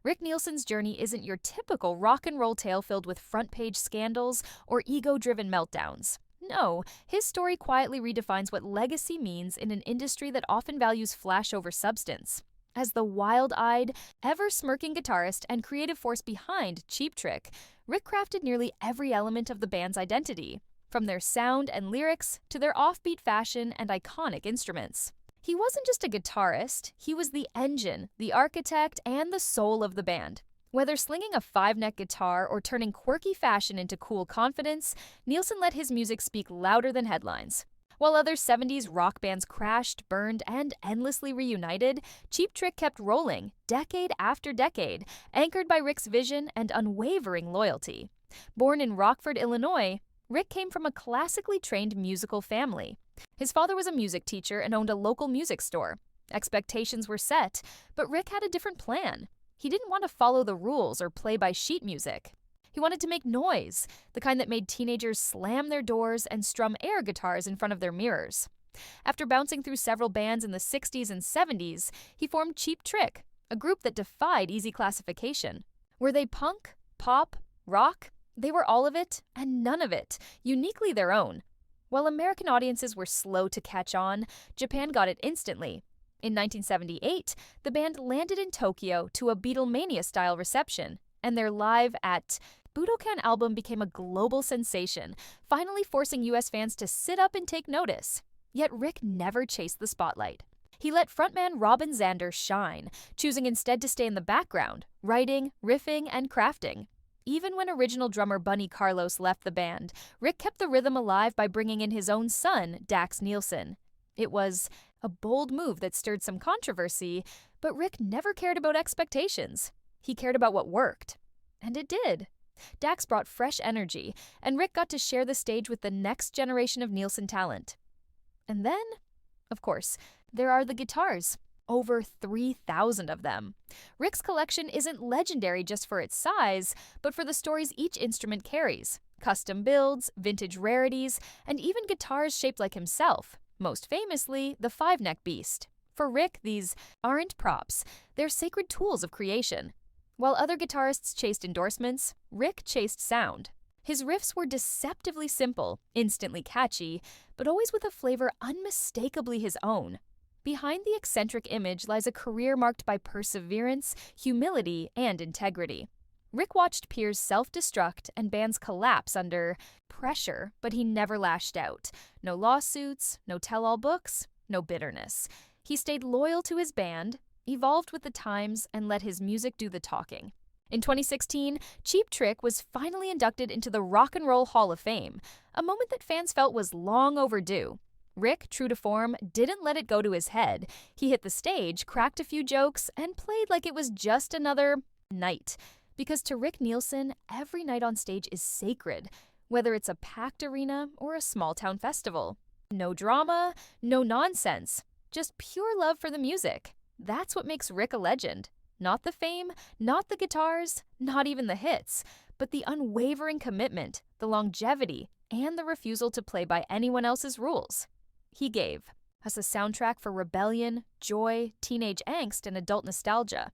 Rick Nielsen's journey isn't your typical rock and roll tale filled with front-page scandals or ego-driven meltdowns. No, his story quietly redefines what legacy means in an industry that often values flash over substance. As the wild-eyed, ever-smirking guitarist and creative force behind Cheap Trick, Rick crafted nearly every element of the band's identity, from their sound and lyrics to their offbeat fashion and iconic instruments. He wasn't just a guitarist, he was the engine, the architect, and the soul of the band. Whether slinging a five-neck guitar or turning quirky fashion into cool confidence, Nielsen let his music speak louder than headlines. While other 70s rock bands crashed, burned, and endlessly reunited, Cheap Trick kept rolling, decade after decade, anchored by Rick's vision and unwavering loyalty. Born in Rockford, Illinois, Rick came from a classically trained musical family. His father was a music teacher and owned a local music store. Expectations were set, but Rick had a different plan. He didn't want to follow the rules or play by sheet music. He wanted to make noise, the kind that made teenagers slam their doors and strum air guitars in front of their mirrors. After bouncing through several bands in the 60s and 70s, he formed Cheap Trick, a group that defied easy classification. Were they punk, pop, rock? They were all of it and none of it, uniquely their own. While American audiences were slow to catch on, Japan got it instantly. In 1978, the band landed in Tokyo to a Beatlemania-style reception, and their live at Budokan album became a global sensation, finally forcing US fans to sit up and take notice. Yet Rick never chased the spotlight. He let frontman Robin Zander shine, choosing instead to stay in the background, writing, riffing, and crafting. Even when original drummer Bunny Carlos left the band, Rick kept the rhythm alive by bringing in his own son, Daxx Nielsen. It was a bold move that stirred some controversy, but Rick never cared about expectations. He cared about what worked. And it did. Daxx brought fresh energy, and Rick got to share the stage with the next generation of Nielsen talent. And then, of course, there are the guitars. Over 3,000 of them. Rick's collection isn't legendary just for its size, but for the stories each instrument carries. Custom builds, vintage rarities, and even guitars shaped like himself. Most famously, the five-neck beast. For Rick, these aren't props. They're sacred tools of creation. While other guitarists chased endorsements, Rick chased sound. His riffs were deceptively simple, instantly catchy, but always with a flavor unmistakably his own. Behind the eccentric image lies a career marked by perseverance, humility, and integrity. Rick watched peers self-destruct and bands collapse under pressure, but he never lashed out. No lawsuits, no tell-all books, no bitterness. He stayed loyal to his band, evolved with the times, and let his music do the talking. In 2016, Cheap Trick was finally inducted into the Rock and Roll Hall of Fame, a moment that fans felt was long overdue. Rick, true to form, didn't let it go to his head. He hit the stage, cracked a few jokes, and played like it was just another night. Because to Rick Nielsen, every night on stage is sacred, whether it's a packed arena or a small-town festival. No drama, no nonsense, just pure love for the music. That's what makes Rick a legend. Not the fame, not the guitars, not even the hits, but the unwavering commitment, the longevity, and the refusal to play by anyone else's rules. He gave us a soundtrack for rebellion, joy, teenage angst, and adult nostalgia.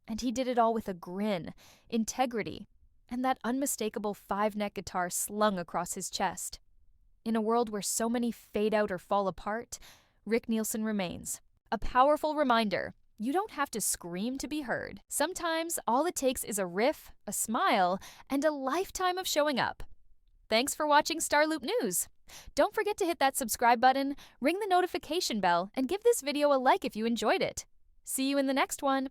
And he did it all with a grin, integrity, and that unmistakable five-neck guitar slung across his chest. In a world where so many fade out or fall apart, Rick Nielsen remains. A powerful reminder, you don't have to scream to be heard. Sometimes all it takes is a riff, a smile, and a lifetime of showing up. Thanks for watching StarLoop News. Don't forget to hit that subscribe button, ring the notification bell, and give this video a like if you enjoyed it. See you in the next one.